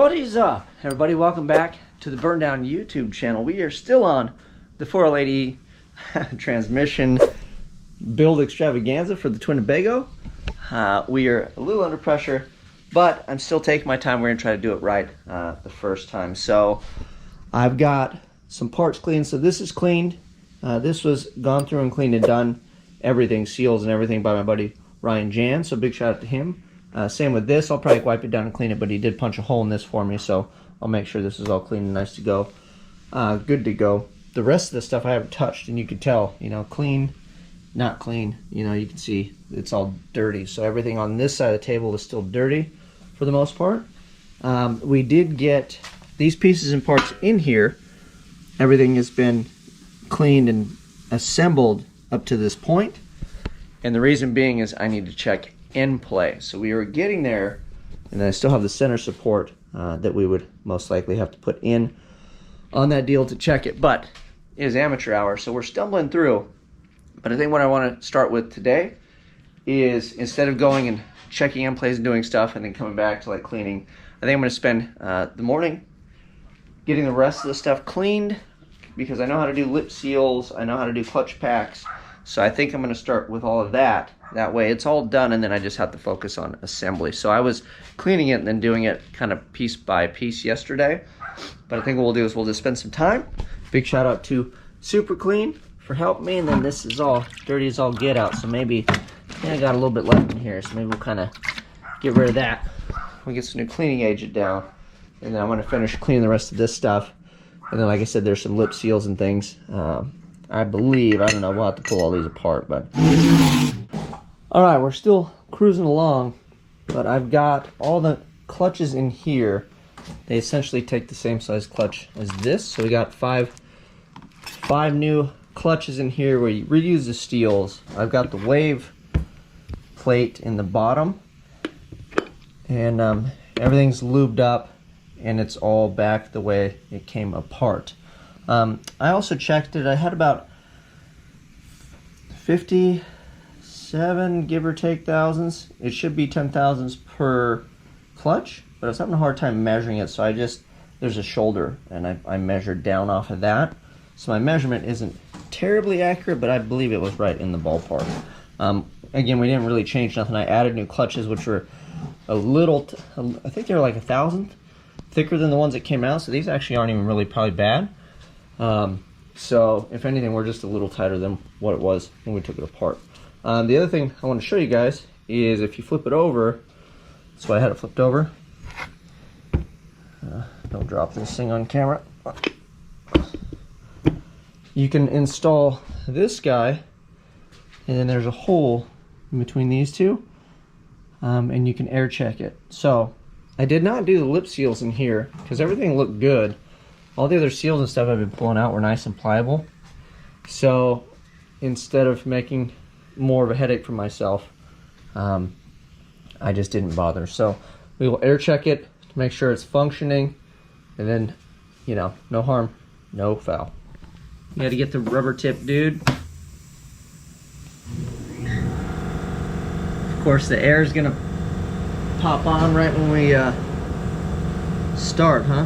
What is up, everybody? Welcome back to the Burndown YouTube channel. We are still on the 480 transmission build extravaganza for the Twinnebago. We are a little under pressure, but I'm still taking my time. We're gonna try to do it right the first time. So I've got some parts cleaned. So this is cleaned. This was gone through and cleaned and done. Everything, seals and everything, by my buddy Ryan Jan. So big shout out to him. Same with this. I'll probably wipe it down and clean it, but he did punch a hole in this for me, so I'll make sure this is all clean and nice to go. Good to go. The rest of the stuff I haven't touched, and you can tell, you know, clean, not clean. You know, you can see it's all dirty. So everything on this side of the table is still dirty for the most part. We did get these pieces and parts in here. Everything has been cleaned and assembled up to this point. And the reason being is I need to check end play. So we are getting there, and then I still have the center support that we would most likely have to put in on that deal to check it. But it is amateur hour, so we're stumbling through. But I think what I want to start with today is, instead of going and checking end plays and doing stuff and then coming back to like cleaning, I think I'm going to spend the morning getting the rest of the stuff cleaned, because I know how to do lip seals, I know how to do clutch packs. So I think I'm going to start with all of that. That way it's all done, and then I just have to focus on assembly. So I was cleaning it and then doing it kind of piece by piece yesterday. But I think what we'll do is we'll just spend some time. Big shout out to Super Clean for helping me. And then this is all dirty as all get out. So maybe, I got a little bit left in here. So maybe we'll kind of get rid of that. We'll get some new cleaning agent down. And then I'm going to finish cleaning the rest of this stuff. And then, like I said, there's some lip seals and things. I believe, I don't know, we'll have to pull all these apart, but. All right, we're still cruising along, but I've got all the clutches in here. They essentially take the same size clutch as this. So we got five new clutches in here where you reuse the steels. I've got the wave plate in the bottom, and everything's lubed up, and it's all back the way it came apart. I also checked it. I had about 57, give or take, thousands. It should be 10,000s per clutch, but I was having a hard time measuring it, so there's a shoulder, and I measured down off of that. So my measurement isn't terribly accurate, but I believe it was right in the ballpark. Again, we didn't really change nothing. I added new clutches, which were a little, I think they were like 1,000th thicker than the ones that came out, so these actually aren't even really probably bad. So if anything, we're just a little tighter than what it was when we took it apart. The other thing I want to show you guys is, if you flip it over, that's why I had it flipped over. Don't drop this thing on camera. You can install this guy, and then there's a hole in between these two, and you can air check it. So I did not do the lip seals in here because everything looked good. All the other seals and stuff I've been pulling out were nice and pliable. So instead of making more of a headache for myself, I just didn't bother. So we will air check it to make sure it's functioning, and then, you know, no harm, no foul. You gotta get the rubber tip, dude. Of course, the air is gonna pop on right when we start, huh?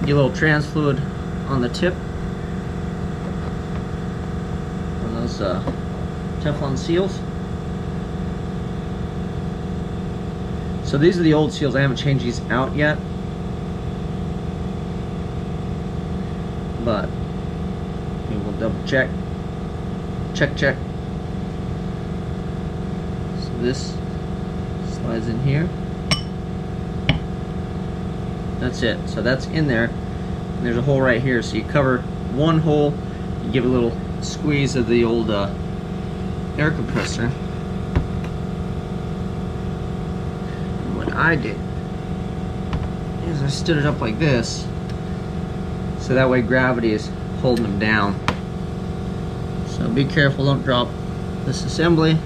Get a little trans fluid on the tip on those Teflon seals. So these are the old seals. I haven't changed these out yet, but we will double check. Check. So this slides in here. That's it. So that's in there. And there's a hole right here. So you cover one hole, you give a little squeeze of the old air compressor. And what I did is I stood it up like this, so that way gravity is holding them down. So be careful, don't drop this assembly.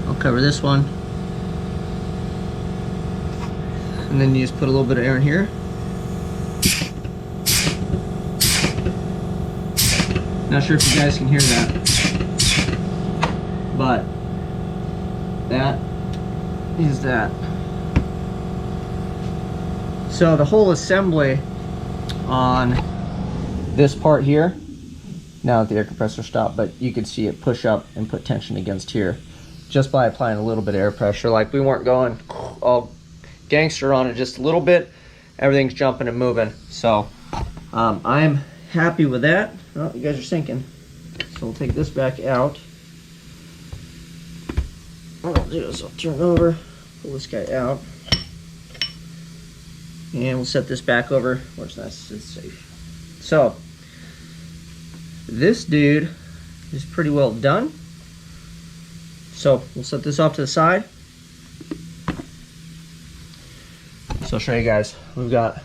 I'll cover this one. And then you just put a little bit of air in here. Not sure if you guys can hear that. But that is that. So the whole assembly on this part here, now that the air compressor stopped, but you could see it push up and put tension against here just by applying a little bit of air pressure. Like, we weren't going all gangster on it, just a little bit. Everything's jumping and moving. So I'm happy with that. Oh, you guys are sinking. So we'll take this back out. What I'll do is I'll turn it over, pull this guy out, and we'll set this back over where it's nice and safe. So this dude is pretty well done. So we'll set this off to the side. So I'll show you guys. We've got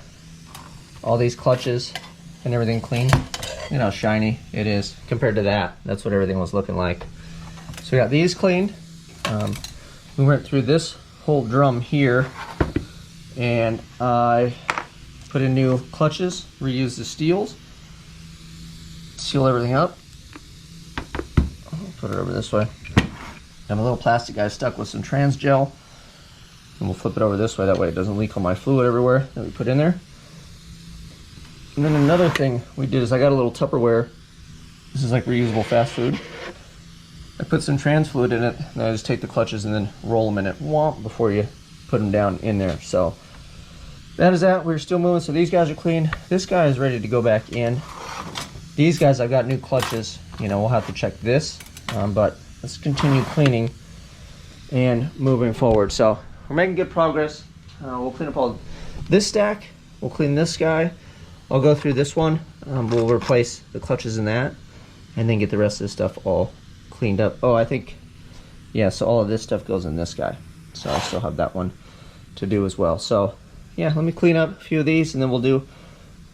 all these clutches and everything clean. You know how shiny it is compared to that. That's what everything was looking like. So we got these cleaned. We went through this whole drum here, and I put in new clutches, reused the steels, seal everything up. I'll put it over this way. I have a little plastic guy stuck with some trans gel, and we'll flip it over this way. That way it doesn't leak all my fluid everywhere that we put in there. And then another thing we did is I got a little Tupperware. This is like reusable fast food. I put some trans fluid in it, and I just take the clutches and then roll them in it before you put them down in there. So that is that. We're still moving. So these guys are clean. This guy is ready to go back in. These guys, I've got new clutches. You know, we'll have to check this, but let's continue cleaning and moving forward. So we're making good progress. We'll clean up all this stack. We'll clean this guy. I'll go through this one. We'll replace the clutches in that, and then get the rest of this stuff all cleaned up. Oh, I think, yeah, so all of this stuff goes in this guy. So I still have that one to do as well. So yeah, let me clean up a few of these, and then we'll do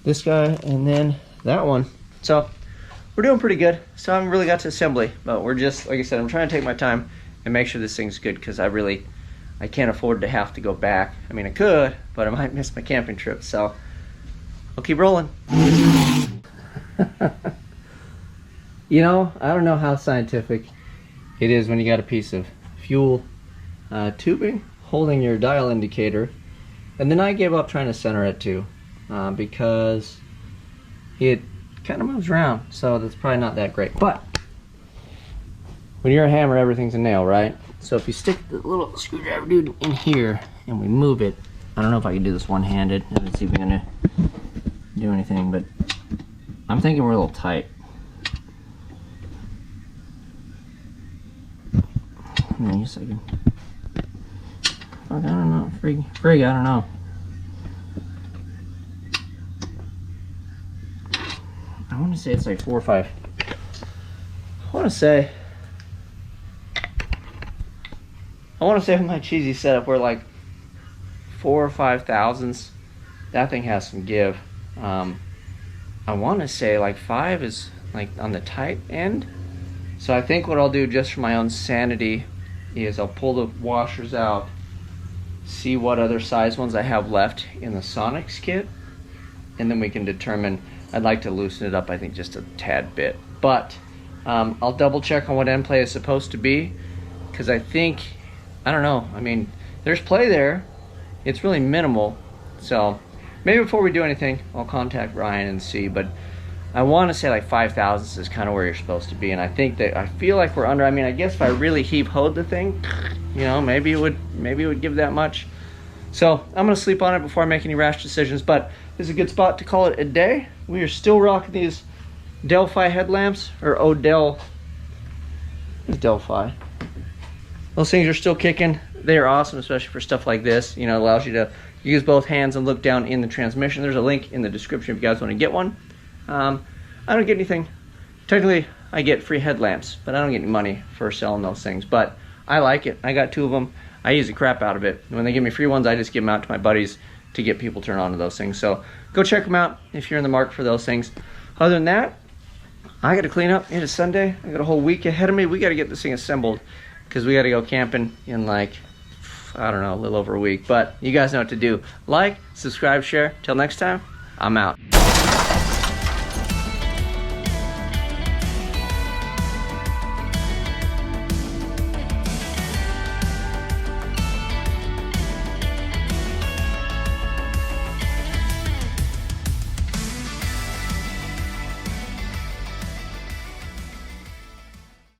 this guy and then that one. So we're doing pretty good. So I haven't really got to assembly, but we're just, like I said, I'm trying to take my time and make sure this thing's good, because I can't afford to have to go back. I mean, I could, but I might miss my camping trip. So I'll keep rolling. You know, I don't know how scientific it is when you got a piece of fuel tubing holding your dial indicator, and then I gave up trying to center it too, because it kind of moves around, so that's probably not that great. But when you're a hammer, everything's a nail, right? So if you stick the little screwdriver dude in here and we move it, I don't know if I can do this one-handed. I haven't seen if I'm gonna do anything, but I'm thinking we're a little tight. Hang on a second. Fuck, I don't know. Frig, I don't know. I want to say it's like 4 or 5. I want to say with my cheesy setup, we're like 4 or 5 thousandths. That thing has some give. I want to say like 5 is like on the tight end. So I think what I'll do, just for my own sanity, is I'll pull the washers out, see what other size ones I have left in the Sonics kit, and then we can determine. I'd like to loosen it up, I think, just a tad bit. But I'll double check on what end play is supposed to be, because I think, I don't know, I mean, there's play there. It's really minimal. So maybe before we do anything, I'll contact Ryan and see. But I want to say like 5 thousandths is kind of where you're supposed to be. And I think that, I feel like we're under. I mean, I guess if I really heave-hoed the thing, you know, maybe it would give that much. So I'm going to sleep on it before I make any rash decisions. But this is a good spot to call it a day. We are still rocking these Delphi headlamps, or Odell. It's Delphi. Those things are still kicking. They are awesome, especially for stuff like this. You know, it allows you to use both hands and look down in the transmission. There's a link in the description if you guys want to get one. I don't get anything. Technically, I get free headlamps, but I don't get any money for selling those things. But I like it. I got 2 of them. I use the crap out of it. When they give me free ones, I just give them out to my buddies to get people turned on to those things. So go check them out if you're in the market for those things. Other than that, I got to clean up. It is Sunday. I got a whole week ahead of me. We got to get this thing assembled, because we got to go camping in like, I don't know, a little over a week. But you guys know what to do. Like, subscribe, share. Till next time, I'm out.